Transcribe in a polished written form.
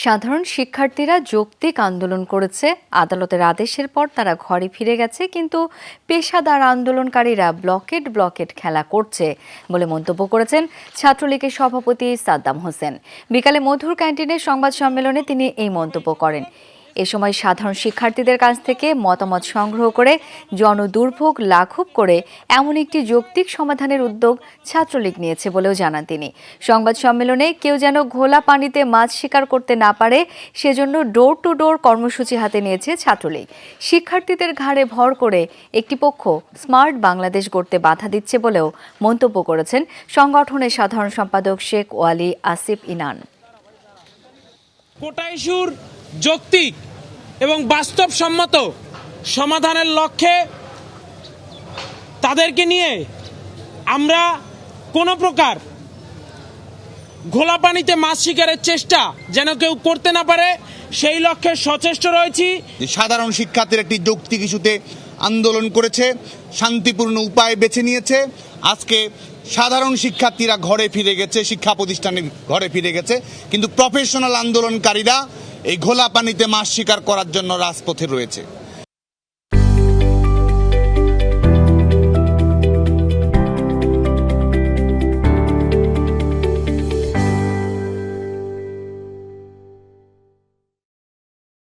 সাধারণ শিক্ষার্থীরা যৌক্তিক আন্দোলন করেছে। আদালতের আদেশের পর তারা ঘরে ফিরে গেছে, কিন্তু পেশাদার আন্দোলনকারীরা ব্লকেট খেলা করছে বলে মন্তব্য করেছেন ছাত্রলীগের সভাপতি সাদ্দাম হোসেন। বিকালে মধুর ক্যান্টিনের সংবাদ সম্মেলনে তিনি এই মন্তব্য করেন। এ সময় সাধারণ শিক্ষার্থীদের কাছ থেকে মতামত সংগ্রহ করে জনদুর্ভোগ লাঘব করে এমন একটি যৌক্তিক সমাধানের উদ্যোগ ছাত্রলীগ নিয়েছে বলেও জানান তিনি। সংবাদ সম্মেলনে কেউ যেন ঘোলা পানিতে মাছ শিকার করতে না পারে, সেজন্য ডোর টু ডোর কর্মসূচি হাতে নিয়েছে ছাত্রলীগ। শিক্ষার্থীদের ঘাড়ে ভর করে একটি পক্ষ স্মার্ট বাংলাদেশ গড়তে বাধা দিচ্ছে বলেও মন্তব্য করেছেন সংগঠনের সাধারণ সম্পাদক শেখ ওয়ালি আসিফ ইনান। কোটা ইস্যুর যৌক্তিক এবং বাস্তবসম্মত সমাধানের লক্ষ্যে তাদেরকে নিয়ে আমরা কোনো প্রকার ঘোলা পানিতে মাছ শিকারের চেষ্টা যেন কেউ করতে না পারে সেই লক্ষ্যে সচেষ্ট রয়েছি। সাধারণ শিক্ষার্থীর একটি যৌক্তিক ইস্যুতে আন্দোলন করেছে, শান্তিপূর্ণ উপায় বেছে নিয়েছে। আজকে সাধারণ শিক্ষার্থীরা ঘরে ফিরে গেছে, শিক্ষা প্রতিষ্ঠানে ঘরে ফিরে গেছে, কিন্তু প্রফেশনাল আন্দোলনকারীরা এই ঘোলা পানিতে মাছ শিকার করার জন্য রাজপথে রয়েছে।